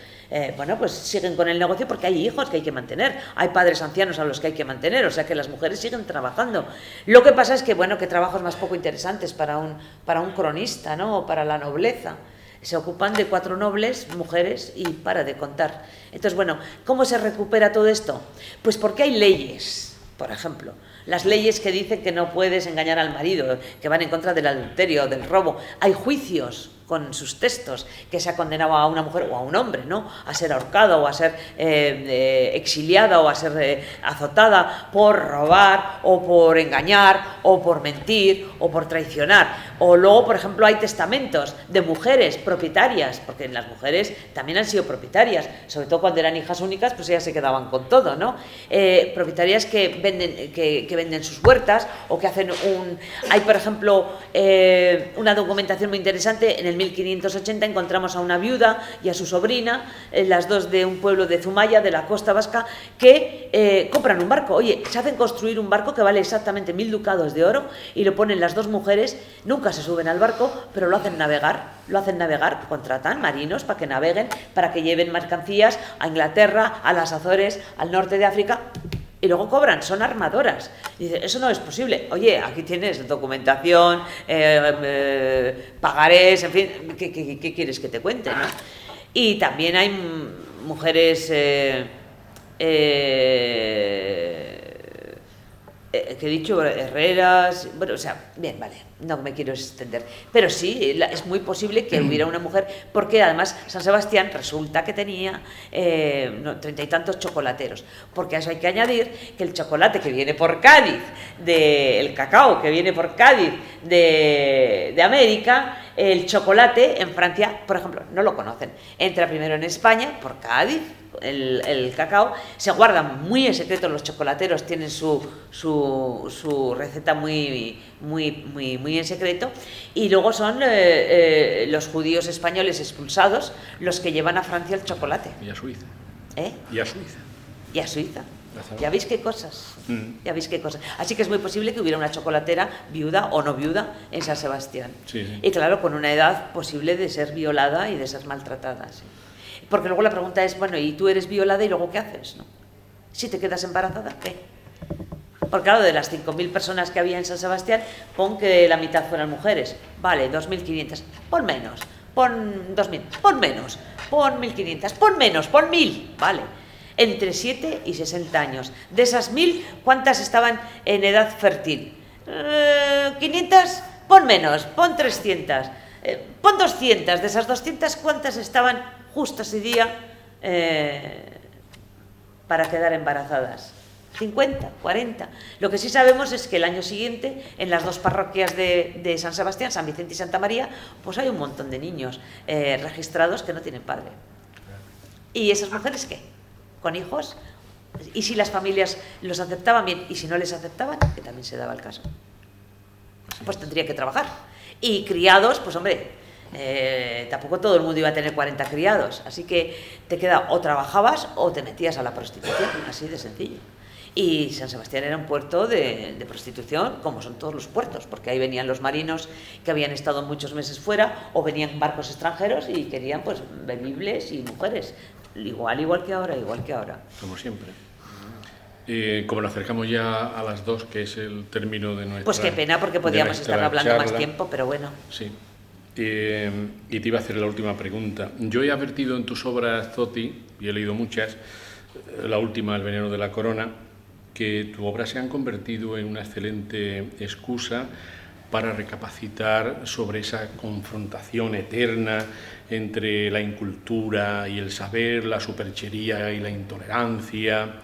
Pues siguen con el negocio porque hay hijos que hay que mantener, hay padres ancianos a los que hay que mantener, o sea que las mujeres siguen trabajando. Lo que pasa es que, que trabajos más poco interesantes para un cronista, ¿no? O para la nobleza. Se ocupan de 4 nobles, mujeres, y para de contar. Entonces, ¿cómo se recupera todo esto? Pues porque hay leyes, por ejemplo. Las leyes que dicen que no puedes engañar al marido, que van en contra del adulterio, del robo. Hay juicios sus textos, que se ha condenado a una mujer o a un hombre, ¿no?, a ser ahorcado o a ser exiliada o a ser azotada por robar o por engañar o por mentir o por traicionar. O luego, por ejemplo, hay testamentos de mujeres propietarias, porque las mujeres también han sido propietarias, sobre todo cuando eran hijas únicas, pues ellas se quedaban con todo, ¿no? Propietarias que venden sus huertas o que hacen Hay, por ejemplo, una documentación muy interesante. En el 1580 encontramos a una viuda y a su sobrina, las dos de un pueblo de Zumaya, de la costa vasca, que compran un barco. Oye, se hacen construir un barco que vale exactamente 1000 ducados de oro y lo ponen las dos mujeres, nunca se suben al barco, pero lo hacen navegar, contratan marinos para que naveguen, para que lleven mercancías a Inglaterra, a las Azores, al norte de África. Y luego cobran, son armadoras. Y dice, eso no es posible. Oye, aquí tienes documentación, pagarés, en fin, ¿qué quieres que te cuente, no? Y también hay mujeres que he dicho, herreras, bueno, o sea, bien, vale, no me quiero extender, pero sí, es muy posible que hubiera una mujer, porque además San Sebastián resulta que tenía 30 y tantos chocolateros, porque a eso hay que añadir que el chocolate que viene por Cádiz, el cacao que viene por Cádiz de América, el chocolate en Francia, por ejemplo, no lo conocen, entra primero en España, por Cádiz, el cacao, se guardan muy en secreto, los chocolateros tienen su receta muy en secreto, y luego son los judíos españoles expulsados los que llevan a Francia el chocolate. Y a Suiza. Y a Suiza. Ya veis qué cosas. Ya veis qué cosas. Así que es muy posible que hubiera una chocolatera, viuda o no viuda, en San Sebastián. Sí. Y claro, con una edad posible de ser violada y de ser maltratada. Sí. Porque luego la pregunta es, bueno, ¿y tú eres violada y luego qué haces, no? Si te quedas embarazada, ¿qué? Porque claro, de las 5.000 personas que había en San Sebastián, pon que la mitad fueran mujeres. Vale, 2.500. Pon menos. Pon 2.000. Pon menos. Pon 1.500. Pon menos. Pon 1.000. Vale. Entre 7 y 60 años. De esas 1.000, ¿cuántas estaban en edad fértil? 500. Pon menos. Pon 300. Pon 200. De esas 200, ¿cuántas estaban justo ese día para quedar embarazadas? 50, 40. Lo que sí sabemos es que el año siguiente, en las dos parroquias de San Sebastián, San Vicente y Santa María, pues hay un montón de niños registrados que no tienen padre. ¿Y esas mujeres qué? ¿Con hijos? ¿Y si las familias los aceptaban bien? ¿Y si no les aceptaban? Que también se daba el caso. Pues tendría que trabajar. Y criados, pues hombre, tampoco todo el mundo iba a tener 40 criados. Así que te queda o trabajabas o te metías a la prostitución, así de sencillo. Y San Sebastián era un puerto de prostitución, como son todos los puertos, porque ahí venían los marinos que habían estado muchos meses fuera, o venían barcos extranjeros y querían pues bebibles y mujeres, igual que ahora. Como siempre. Como nos acercamos ya a las 2, que es el término de nuestra... Pues qué pena, porque podíamos estar hablando más tiempo, pero bueno. Sí. Y te iba a hacer la última pregunta. Yo he advertido en tus obras, Zoti, y he leído muchas, la última, El veneno de la corona, que tu obra se han convertido en una excelente excusa para recapacitar sobre esa confrontación eterna entre la incultura y el saber, la superchería y la intolerancia,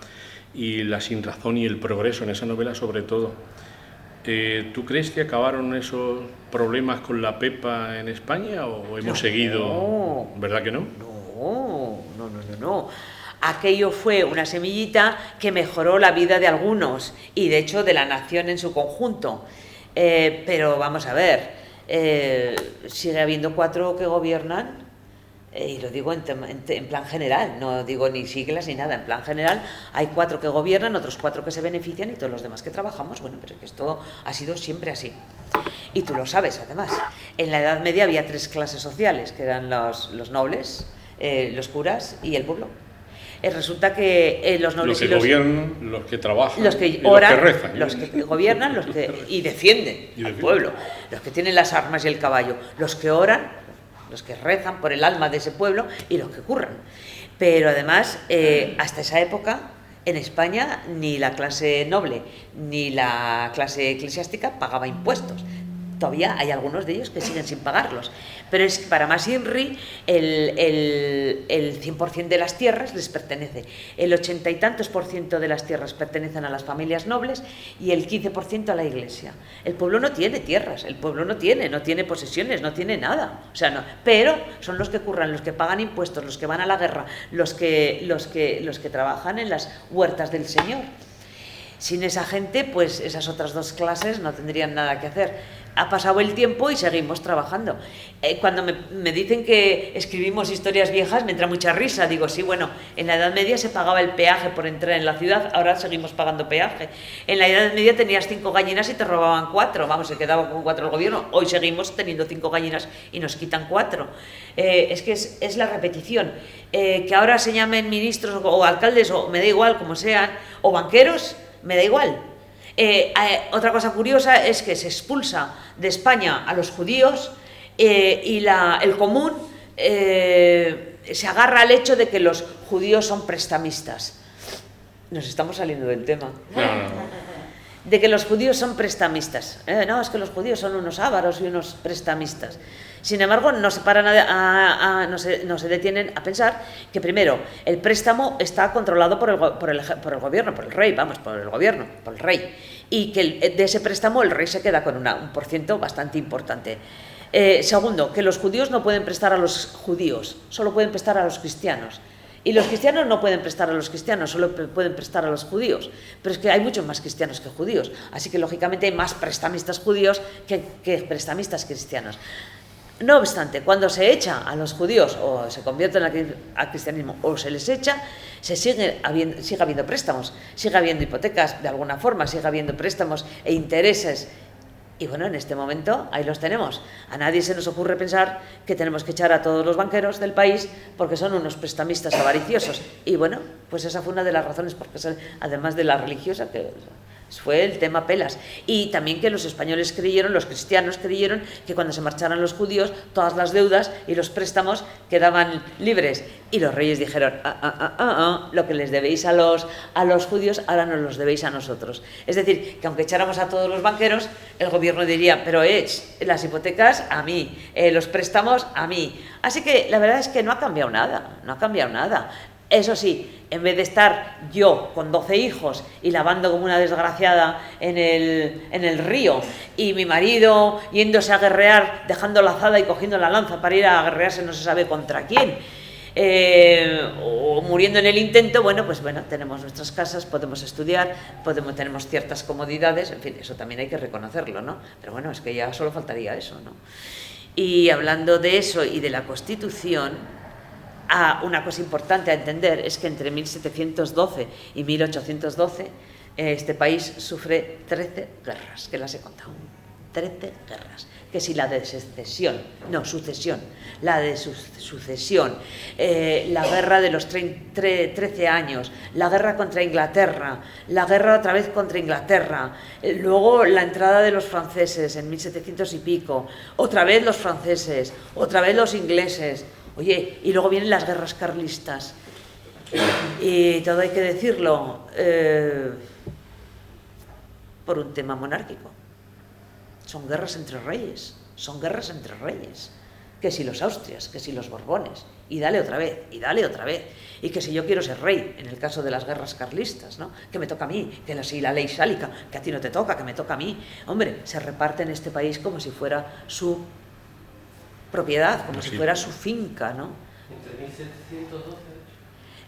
y la sinrazón y el progreso, en esa novela sobre todo. ¿Tú crees que acabaron esos problemas con la Pepa en España o hemos seguido? ¿Verdad que no? No. Aquello fue una semillita que mejoró la vida de algunos y de hecho de la nación en su conjunto. Pero vamos a ver, sigue habiendo 4 que gobiernan, y lo digo en plan general, no digo ni siglas ni nada, en plan general hay 4 que gobiernan, otros 4 que se benefician y todos los demás que trabajamos. Bueno, pero que esto ha sido siempre así. Y tú lo sabes, además. En la Edad Media había 3 clases sociales, que eran los nobles, los curas y el pueblo. Resulta que los nobles los que gobiernan, los que trabajan, los que oran, los que rezan, los que gobiernan, y defienden al pueblo, los que tienen las armas y el caballo, los que oran, los que rezan por el alma de ese pueblo y los que curran. Pero además, hasta esa época, en España, ni la clase noble ni la clase eclesiástica pagaba impuestos. todavía hay algunos de ellos que siguen sin pagarlos. Pero es que para Mas-Inri el 100% de las tierras les pertenece. El 80 y tantos % de las tierras pertenecen a las familias nobles y el 15% a la Iglesia. El pueblo no tiene tierras, el pueblo no tiene posesiones, no tiene nada. O sea, no, pero son los que curran, los que pagan impuestos, los que van a la guerra, los que trabajan en las huertas del Señor. Sin esa gente, pues esas otras dos clases no tendrían nada que hacer. Ha pasado el tiempo y seguimos trabajando. Cuando me dicen que escribimos historias viejas, me entra mucha risa. Digo, sí, bueno, en la Edad Media se pagaba el peaje por entrar en la ciudad, ahora seguimos pagando peaje. En la Edad Media tenías 5 gallinas y te robaban 4, vamos, se quedaba con 4 el gobierno. Hoy seguimos teniendo 5 gallinas y nos quitan 4. Es que es la repetición. Que ahora se llamen ministros o alcaldes, o me da igual, como sean, o banqueros, me da igual. Otra cosa curiosa es que se expulsa de España a los judíos y el común se agarra al hecho de que los judíos son prestamistas. Nos estamos saliendo del tema. De que los judíos son prestamistas. No, es que los judíos son unos ávaros y unos prestamistas. Sin embargo, no se detienen a pensar que, primero, el préstamo está controlado por el gobierno, por el rey, por el gobierno, por el rey, y que de ese préstamo el rey se queda con un % bastante importante. Segundo, que los judíos no pueden prestar a los judíos, solo pueden prestar a los cristianos. Y los cristianos no pueden prestar a los cristianos, solo pueden prestar a los judíos. Pero es que hay muchos más cristianos que judíos, así que lógicamente hay más prestamistas judíos que prestamistas cristianos. No obstante, cuando se echa a los judíos o se convierten al cristianismo o se les echa, sigue habiendo préstamos, sigue habiendo hipotecas de alguna forma, sigue habiendo préstamos e intereses. Y bueno, en este momento ahí los tenemos. A nadie se nos ocurre pensar que tenemos que echar a todos los banqueros del país porque son unos prestamistas avariciosos. Y bueno, pues esa fue una de las razones, porque además de la religiosa, que fue el tema pelas. Y también que los españoles los cristianos creyeron que cuando se marcharan los judíos, todas las deudas y los préstamos quedaban libres. Y los reyes dijeron, lo que les debéis a los judíos, ahora nos los debéis a nosotros. Es decir, que aunque echáramos a todos los banqueros, el gobierno diría, pero las hipotecas a mí, los préstamos a mí. Así que la verdad es que no ha cambiado nada. Eso sí, en vez de estar yo con 12 hijos y lavando como una desgraciada en el río, y mi marido yéndose a guerrear, dejando la azada y cogiendo la lanza para ir a guerrearse no se sabe contra quién, o muriendo en el intento, tenemos nuestras casas, podemos estudiar, tenemos ciertas comodidades, en fin, eso también hay que reconocerlo, ¿no? Pero bueno, es que ya solo faltaría eso, ¿no? Y hablando de eso y de la Constitución, una cosa importante a entender es que entre 1712 y 1812 este país sufre 13 guerras, que las he contado. 13 guerras. Que si la de sucesión, la de sucesión, la guerra de los 13 años, la guerra contra Inglaterra, la guerra otra vez contra Inglaterra, luego la entrada de los franceses en 1700 y pico, otra vez los franceses, otra vez los ingleses. Oye, y luego vienen las guerras carlistas. Y todo hay que decirlo por un tema monárquico. Son guerras entre reyes. Que si los Austrias, que si los Borbones. Y dale otra vez, Y que si yo quiero ser rey, en el caso de las guerras carlistas, ¿no? Que me toca a mí, que si la ley sálica, que a ti no te toca, que me toca a mí. Hombre, se reparte en este país como si fuera su propiedad, como si fuera su finca, ¿no? ¿Entre 1712?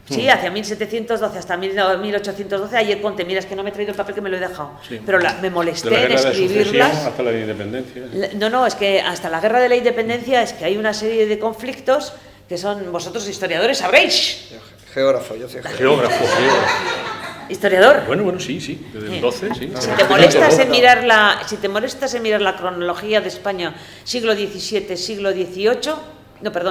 Sí, hacia 1712 hasta 1812. Ayer conté, mira, es que no me he traído el papel, que me lo he dejado, pero me molesté en escribirlas. Hasta la de independencia. No, es que hasta la guerra de la independencia es que hay una serie de conflictos que son, vosotros historiadores sabréis. Geógrafo, yo soy geógrafo. ¿Historiador? Bueno, sí, desde el 12, sí. Si te molestas en mirar la cronología de España, siglo XVII, siglo XIX,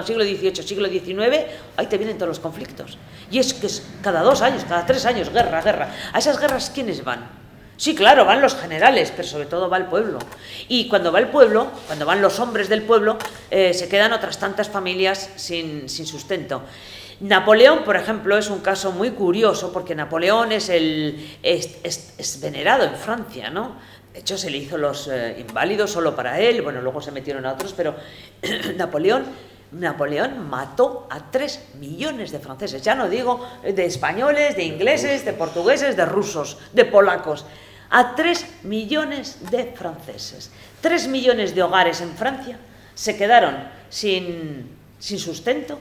siglo XIX, siglo XIX, ahí te vienen todos los conflictos. Y es que es cada 2 años, cada 3 años, guerra. ¿A esas guerras quiénes van? Sí, claro, van los generales, pero sobre todo va el pueblo. Y cuando va el pueblo, cuando van los hombres del pueblo, se quedan otras tantas familias sin sustento. Napoleón, por ejemplo, es un caso muy curioso porque Napoleón es venerado en Francia, ¿no? De hecho, se le hizo los inválidos solo para él, bueno, luego se metieron a otros, pero Napoleón mató a 3 millones de franceses, ya no digo de españoles, de ingleses, de portugueses, de rusos, de polacos, a 3 millones de franceses. 3 millones de hogares en Francia se quedaron sin sustento,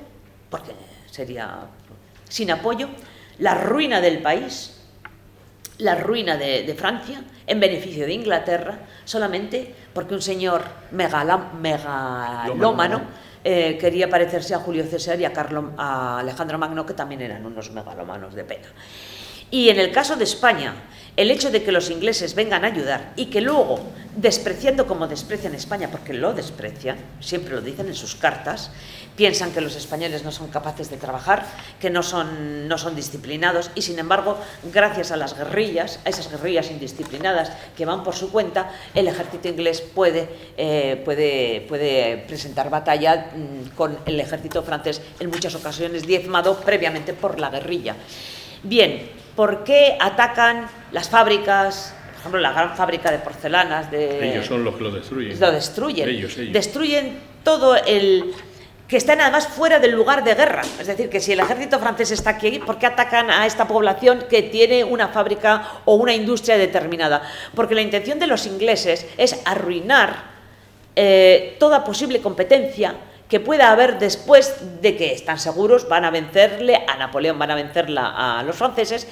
porque sería sin apoyo, la ruina del país, la ruina de Francia, en beneficio de Inglaterra, solamente porque un señor megalómano quería parecerse a Julio César y a Alejandro Magno, que también eran unos megalómanos de pena. Y en el caso de España, el hecho de que los ingleses vengan a ayudar y que luego, despreciando como desprecian España, porque lo desprecian, siempre lo dicen en sus cartas, piensan que los españoles no son capaces de trabajar, que no son disciplinados, y sin embargo, gracias a las guerrillas, a esas guerrillas indisciplinadas que van por su cuenta, el ejército inglés puede presentar batalla con el ejército francés, en muchas ocasiones diezmado previamente por la guerrilla. Bien, ¿por qué atacan las fábricas? Por ejemplo, la gran fábrica de porcelanas de... Ellos son los que lo destruyen. Lo destruyen. Ellos. Destruyen todo el... que están además fuera del lugar de guerra. Es decir, que si el ejército francés está aquí, ¿por qué atacan a esta población que tiene una fábrica o una industria determinada? Porque la intención de los ingleses es arruinar toda posible competencia que pueda haber después de que están seguros van a vencerle a Napoleón, van a vencerla a los franceses.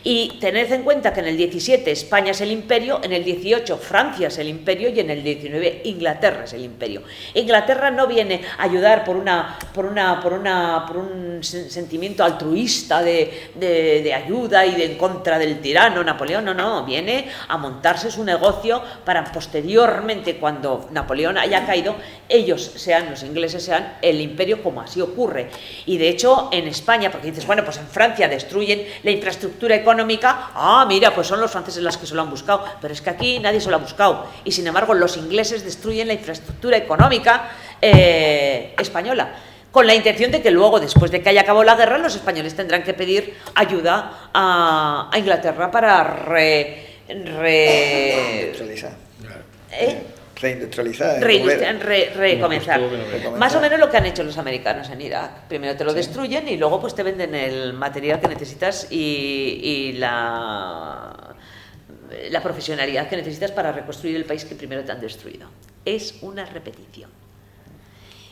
Y tened en cuenta que en el 17 España es el imperio, en el 18 Francia es el imperio y en el 19 Inglaterra es el imperio. Inglaterra no viene a ayudar por un sentimiento altruista de ayuda y de en contra del tirano Napoleón, no, viene a montarse su negocio para posteriormente, cuando Napoleón haya caído, los ingleses sean el imperio, como así ocurre. Y de hecho en España, porque dices, bueno, pues en Francia destruyen la infraestructura económica, mira, pues son los franceses los que se lo han buscado, pero es que aquí nadie se lo ha buscado, y sin embargo los ingleses destruyen la infraestructura económica española, con la intención de que luego, después de que haya acabado la guerra, los españoles tendrán que pedir ayuda a Inglaterra para recomenzar. Más o menos lo que han hecho los americanos en Irak. Primero te lo destruyen y luego pues te venden el material que necesitas y la profesionalidad que necesitas para reconstruir el país que primero te han destruido. Es una repetición.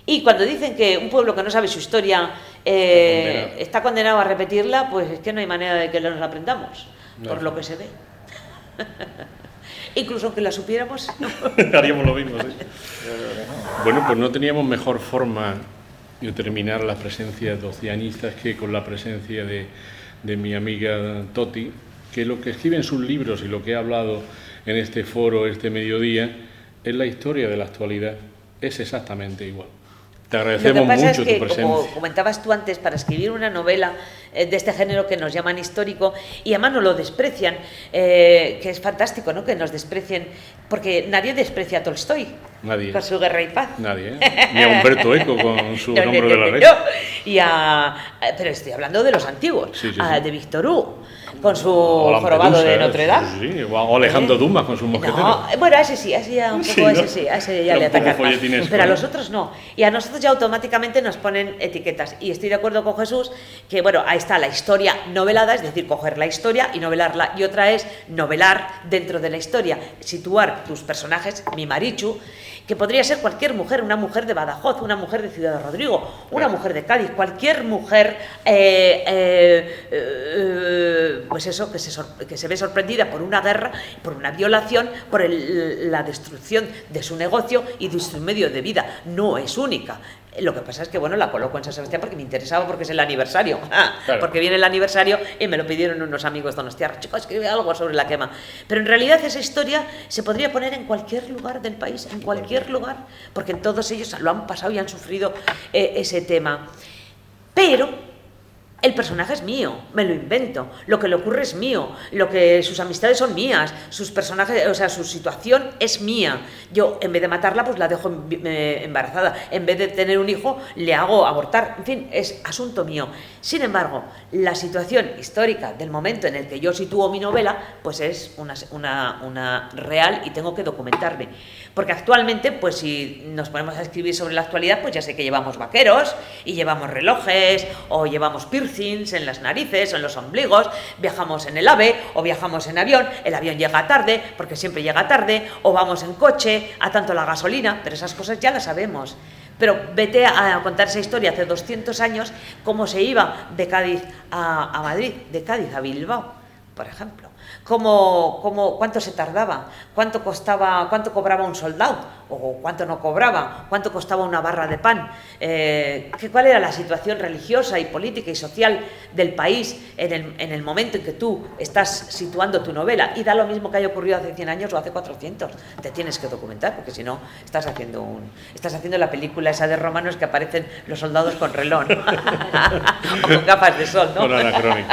Y cuando dicen que un pueblo que no sabe su historia está condenado a repetirla, pues es que no hay manera de que nos la aprendamos, por lo que se ve. Incluso aunque la supiéramos, haríamos lo mismo, ¿sí? Bueno, pues no teníamos mejor forma de terminar las presencias doceanistas que con la presencia de mi amiga Toti, que lo que escribe en sus libros y lo que ha hablado en este foro, este mediodía, es la historia de la actualidad. Es exactamente igual. Te agradecemos mucho tu presencia. Como comentabas tú antes, para escribir una novela de este género que nos llaman histórico, y además nos lo desprecian, que es fantástico, ¿no?, que nos desprecien, porque nadie desprecia a Tolstoy. Nadie. Con su Guerra y Paz. Nadie, Ni a Humberto Eco con su Nombre de la Ley. Pero estoy hablando de los antiguos. Sí. De Víctor Hugo, con su Jorobado de Notre Dame. Sí. O Alejandro Dumas con sus mosqueteros. No, bueno, a ese sí, ese ya un poco, ¿no? ese ya le atacan más. Pero a los otros no. Y a nosotros ya automáticamente nos ponen etiquetas. Y estoy de acuerdo con Jesús que, bueno, ahí está la historia novelada, es decir, coger la historia y novelarla. Y otra es novelar dentro de la historia, situar tus personajes, mi Marichu, que podría ser cualquier mujer, una mujer de Badajoz, una mujer de Ciudad Rodrigo, una mujer de Cádiz, cualquier mujer, pues eso, que se ve sorprendida por una guerra, por una violación, por la destrucción de su negocio y de su medio de vida. No es única. Lo que pasa es que, bueno, la coloco en San Sebastián porque me interesaba, porque es el aniversario. Claro. Porque viene el aniversario y me lo pidieron unos amigos donostiarras. Chicos, escribe algo sobre la quema. Pero en realidad esa historia se podría poner en cualquier lugar del país, en cualquier lugar, porque en todos ellos lo han pasado y han sufrido ese tema. Pero El personaje es mío, me lo invento, lo que le ocurre es mío, sus amistades son mías, sus personajes, o sea, su situación es mía. Yo, en vez de matarla, pues la dejo embarazada. En vez de tener un hijo, le hago abortar. En fin, es asunto mío. Sin embargo, la situación histórica del momento en el que yo sitúo mi novela, pues es una real y tengo que documentarme. Porque actualmente, pues si nos ponemos a escribir sobre la actualidad, pues ya sé que llevamos vaqueros y llevamos relojes o llevamos piercings en las narices o en los ombligos, viajamos en el AVE o viajamos en avión, el avión llega tarde porque siempre llega tarde, o vamos en coche a tanto la gasolina, pero esas cosas ya las sabemos. Pero vete a contar esa historia hace 200 años, cómo se iba de Cádiz a Madrid, de Cádiz a Bilbao, por ejemplo. ¿Cuánto se tardaba? ¿Cuánto cobraba un soldado? ¿O cuánto no cobraba? ¿Cuánto costaba una barra de pan? ¿Cuál era la situación religiosa y política y social del país en el momento en que tú estás situando tu novela? Y da lo mismo que haya ocurrido hace 100 años o hace 400. Te tienes que documentar, porque si no estás haciendo la película esa de romanos que aparecen los soldados con reloj, ¿no? O con gafas de sol, ¿no? Con anacrónico.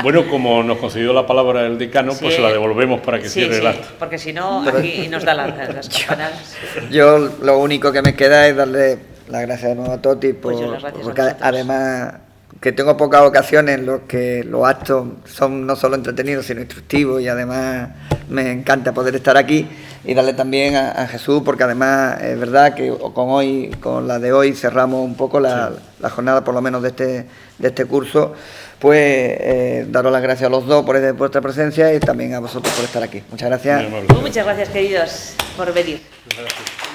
Bueno, como nos concedió la palabra el decano, pues se la devolvemos para que cierre el acto. Porque si no, aquí nos da las campanadas. Yo lo único que me queda es darle las gracias de nuevo a Toti, Pues yo las gracias porque a vosotros. además que tengo pocas ocasiones en las que los actos son no solo entretenidos, sino instructivos, y además me encanta poder estar aquí, y darle también a Jesús, porque además es verdad que con la de hoy cerramos un poco la jornada, por lo menos de este curso. Pues daros las gracias a los dos por vuestra presencia y también a vosotros por estar aquí. Muchas gracias. Muchas gracias, queridos, por venir. Gracias.